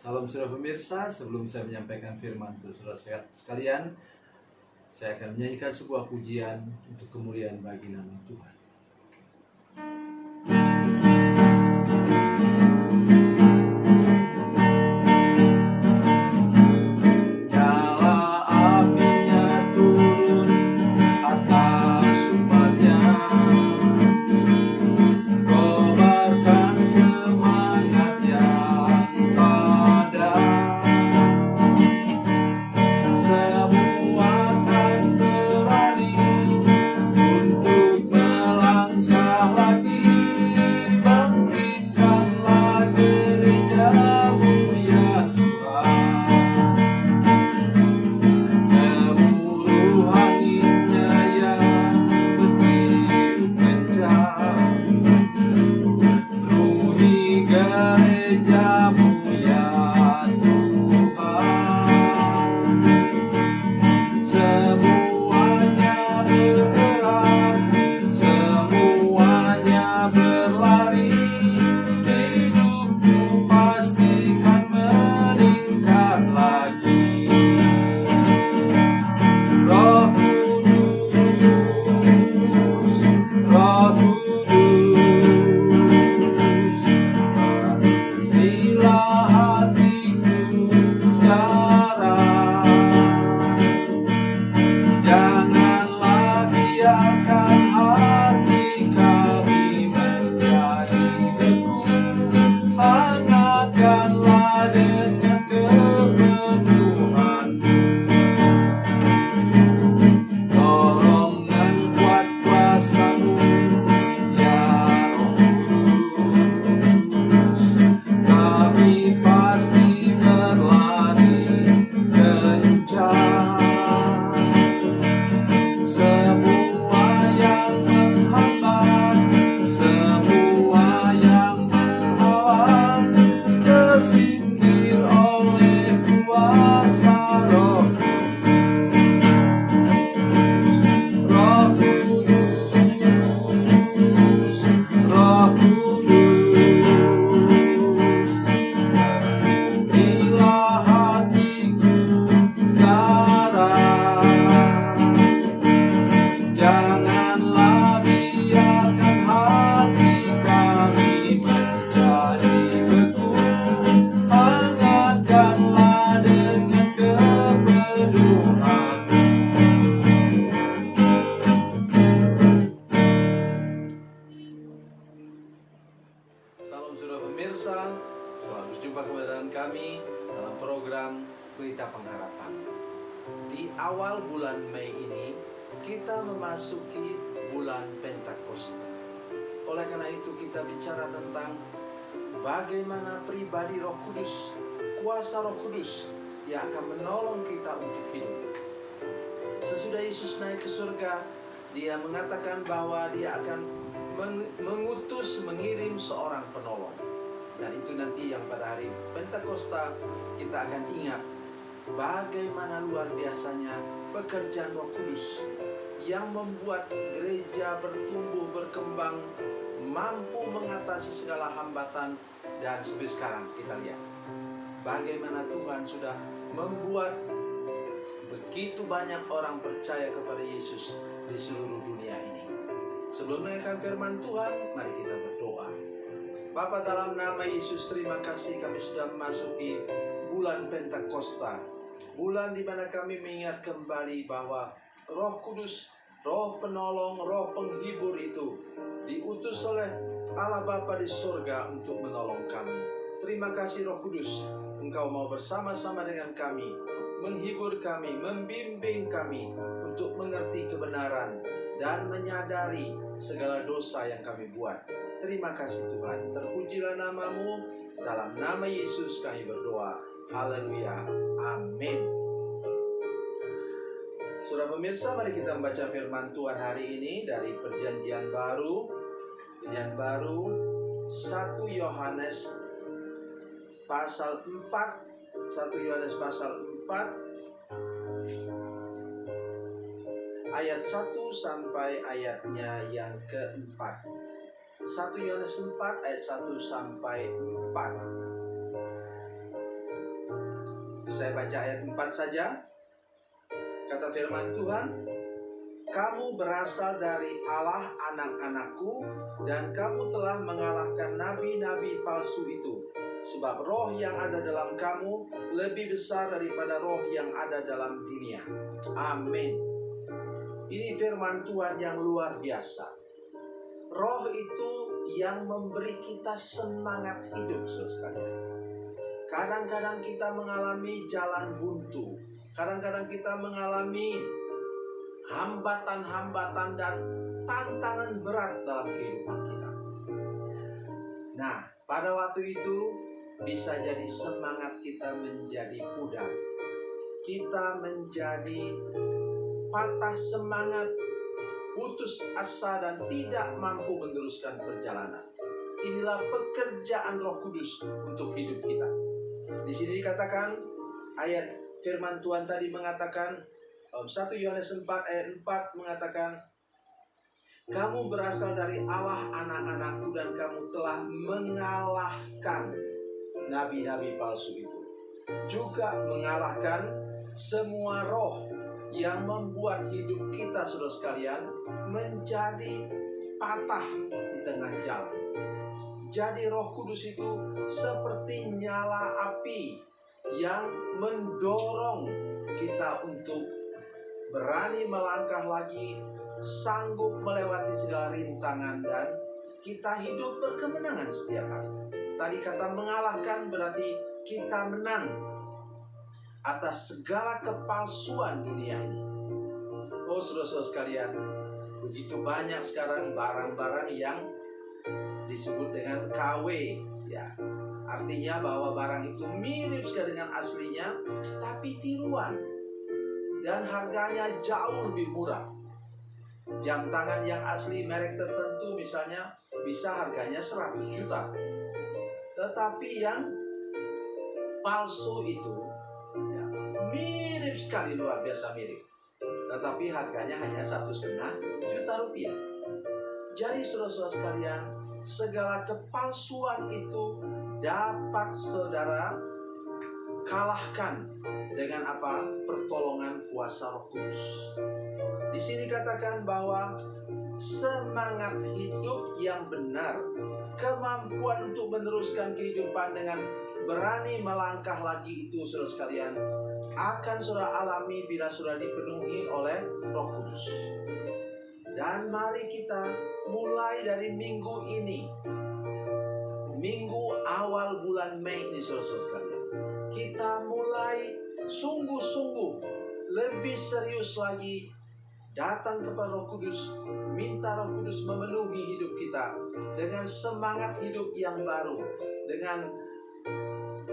Salam saudara pemirsa, sebelum saya menyampaikan firman untuk saudara sekalian, saya akan menyanyikan sebuah pujian untuk kemuliaan bagi nama Tuhan. Salam saudara pemirsa, selamat berjumpa kembali dengan kami dalam program Berita Pengharapan. Di awal bulan Mei ini, kita memasuki bulan Pentakosta. Oleh karena itu kita bicara tentang bagaimana pribadi Roh Kudus, kuasa Roh Kudus yang akan menolong kita untuk hidup. Sesudah Yesus naik ke surga, Dia mengatakan bahwa Dia akan mengirim seorang penolong. Dan itu nanti yang pada hari Pentakosta kita akan ingat bagaimana luar biasanya pekerjaan Roh Kudus yang membuat gereja bertumbuh, berkembang, mampu mengatasi segala hambatan. Dan seperti sekarang kita lihat bagaimana Tuhan sudah membuat begitu banyak orang percaya kepada Yesus di seluruh dunia ini. Sebelum mendengarkan firman Tuhan, mari kita berdoa. Bapa, dalam nama Yesus, terima kasih kami sudah memasuki bulan Pentakosta. Bulan di mana kami mengingat kembali bahwa Roh Kudus, Roh Penolong, Roh Penghibur itu diutus oleh Allah Bapa di surga untuk menolong kami. Terima kasih Roh Kudus, Engkau mau bersama-sama dengan kami, menghibur kami, membimbing kami untuk mengerti kebenaran dan menyadari segala dosa yang kami buat. Terima kasih Tuhan, terpujilah nama-Mu. Dalam nama Yesus kami berdoa. Haleluya, amin. Saudara pemirsa, mari kita membaca firman Tuhan hari ini dari Perjanjian Baru. Perjanjian Baru 1 Yohanes pasal 4. 1 Yohanes pasal 4 ayat 1 sampai ayatnya yang keempat. 1 Yohanes 4 ayat 1 sampai 4. Saya baca ayat 4 saja. Kata firman Tuhan, kamu berasal dari Allah anak-anakku, dan kamu telah mengalahkan nabi-nabi palsu itu. Sebab roh yang ada dalam kamu lebih besar daripada roh yang ada dalam dunia. Amin. Ini firman Tuhan yang luar biasa. Roh itu yang memberi kita semangat hidup, saudara sekalian. Kadang-kadang kita mengalami jalan buntu. Kadang-kadang kita mengalami hambatan-hambatan dan tantangan berat dalam kehidupan kita. Nah, pada waktu itu bisa jadi semangat kita menjadi pudar. Kita menjadi patah semangat, putus asa, dan tidak mampu meneruskan perjalanan. Inilah pekerjaan Roh Kudus untuk hidup kita. Di sini dikatakan, ayat firman Tuhan tadi mengatakan, 1 Yohanes 4 ayat 4 mengatakan, kamu berasal dari Allah anak-anakku, dan kamu telah mengalahkan nabi-nabi palsu itu. Juga mengalahkan semua roh yang membuat hidup kita, saudara sekalian, menjadi patah di tengah jalan. Jadi Roh Kudus itu seperti nyala api yang mendorong kita untuk berani melangkah lagi, sanggup melewati segala rintangan, dan kita hidup berkemenangan setiap hari. Tadi kata mengalahkan berarti kita menang atas segala kepalsuan dunia ini. Oh, saudara-saudara sekalian, begitu banyak sekarang barang-barang yang disebut dengan KW, ya. Artinya bahwa barang itu mirip sekali dengan aslinya, tapi tiruan, dan harganya jauh lebih murah. Jam tangan yang asli merek tertentu misalnya bisa harganya 100 juta. Tetapi yang palsu itu ya, mirip sekali, luar biasa mirip, tetapi harganya hanya 1,5 juta rupiah. Jadi saudara-saudara sekalian, segala kepalsuan itu dapat saudara kalahkan dengan apa? Pertolongan kuasa Roh Kudus. Di sini katakan bahwa semangat hidup yang benar, kemampuan untuk meneruskan kehidupan dengan berani melangkah lagi itu, saudara sekalian, akan saudara alami bila saudara dipenuhi oleh Roh Kudus. Dan mari kita mulai dari minggu ini, minggu awal bulan Mei ini, saudara-saudara sekalian, kita mulai sungguh-sungguh lebih serius lagi datang kepada Roh Kudus, minta Roh Kudus memenuhi hidup kita dengan semangat hidup yang baru, dengan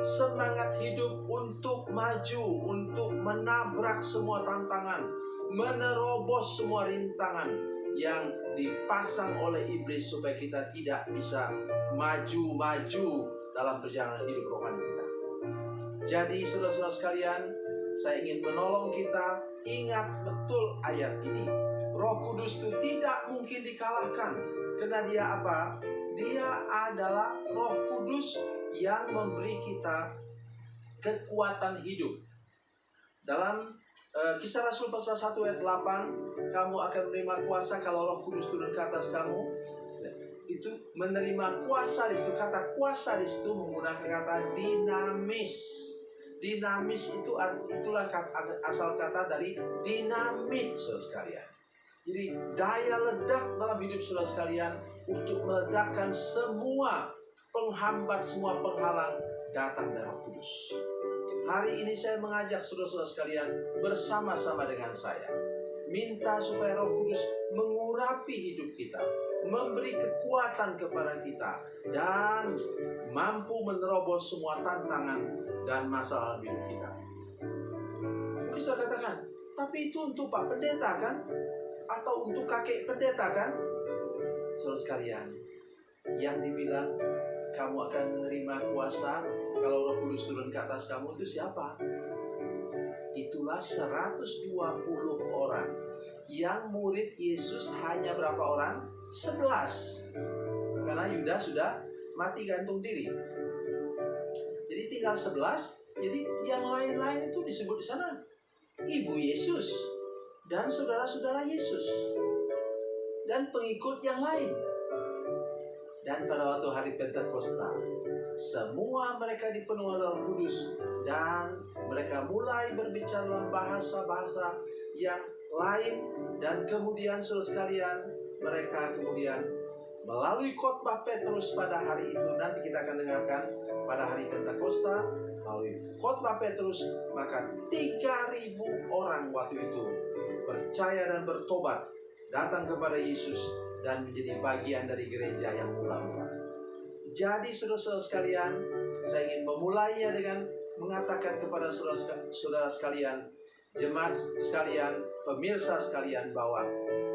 semangat hidup untuk maju, untuk menabrak semua tantangan, menerobos semua rintangan yang dipasang oleh iblis supaya kita tidak bisa maju-maju dalam perjalanan hidup rohani kita. Jadi saudara-saudara sekalian, saya ingin menolong kita ingat betul ayat ini. Roh Kudus itu tidak mungkin dikalahkan, karena dia apa? Dia adalah Roh Kudus yang memberi kita kekuatan hidup. Dalam Kisah Rasul pasal 1 ayat 8, kamu akan menerima kuasa kalau Roh Kudus turun ke atas kamu. Itu menerima kuasa, di situ kata kuasa di situ menggunakan kata dinamis. Dinamis itu itulah asal kata dari dinamit, saudara sekalian. Jadi daya ledak dalam hidup saudara sekalian untuk meledakkan semua penghambat, semua penghalang datang dari Roh Kudus. Hari ini saya mengajak saudara-saudara sekalian bersama-sama dengan saya, minta supaya Roh Kudus mengurapi hidup kita, memberi kekuatan kepada kita, dan mampu menerobos semua tantangan dan masalah hidup kita. Mungkin saya katakan, tapi itu untuk Pak Pendeta kan? Atau untuk kakek pendeta kan? Saudara sekalian, yang dibilang kamu akan menerima kuasa kalau Roh Kudus turun ke atas kamu itu siapa? Itulah 120 orang. Yang murid Yesus hanya berapa orang? 11. Karena Yudas sudah mati gantung diri. Jadi tinggal 11, Jadi yang lain-lain itu disebut di sana ibu Yesus dan saudara-saudara Yesus dan pengikut yang lain. Dan pada waktu hari Pentakosta, semua mereka dipenuhi Roh Kudus dan mereka mulai berbicara dalam bahasa-bahasa yang lain. Dan kemudian saudara sekalian, mereka kemudian melalui khotbah Petrus pada hari itu, nanti kita akan dengarkan pada hari Pentakosta, melalui khotbah Petrus, maka 3.000 orang waktu itu percaya dan bertobat, datang kepada Yesus dan menjadi bagian dari gereja yang mula-mula. Jadi saudara-saudara sekalian, saya ingin memulainya dengan mengatakan kepada saudara sekalian, jemaat sekalian, pemirsa sekalian, bahwa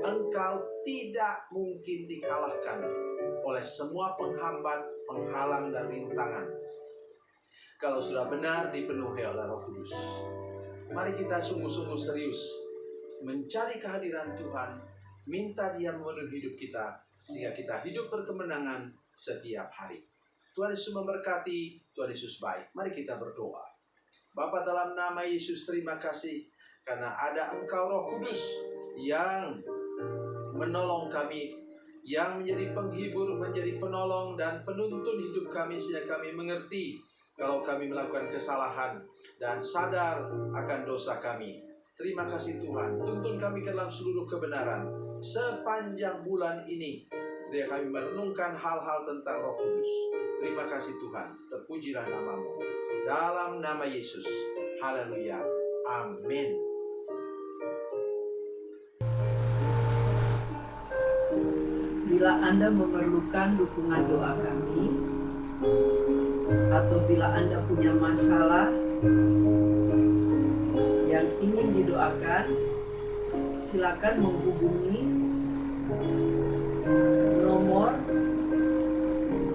engkau tidak mungkin dikalahkan oleh semua penghambat, penghalang, dan rintangan kalau sudah benar dipenuhi oleh Roh Kudus. Mari kita sungguh-sungguh serius mencari kehadiran Tuhan, minta Dia memenuhi hidup kita, sehingga kita hidup berkemenangan setiap hari. Tuhan Yesus memberkati, Tuhan Yesus baik. Mari kita berdoa. Bapa, dalam nama Yesus, terima kasih karena ada Engkau Roh Kudus yang menolong kami, yang menjadi penghibur, menjadi penolong dan penuntun hidup kami, sehingga kami mengerti kalau kami melakukan kesalahan dan sadar akan dosa kami. Terima kasih Tuhan, tuntun kami ke dalam seluruh kebenaran sepanjang bulan ini. Biar kami merenungkan hal-hal tentang Roh Kudus. Terima kasih Tuhan, terpujilah nama-Mu. Dalam nama Yesus, haleluya, amin. Bila Anda memerlukan dukungan doa kami, atau bila Anda punya masalah yang ingin didoakan, silakan menghubungi nomor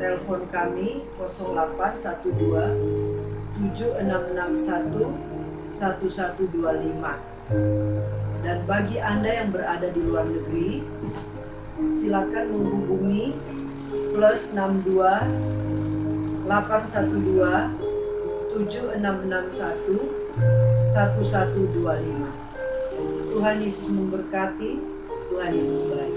telepon kami 0812 7661 1125. Dan bagi Anda yang berada di luar negeri, silakan menghubungi +62 812 7661 1125. Tuhan Yesus memberkati, Tuhan Yesus baik.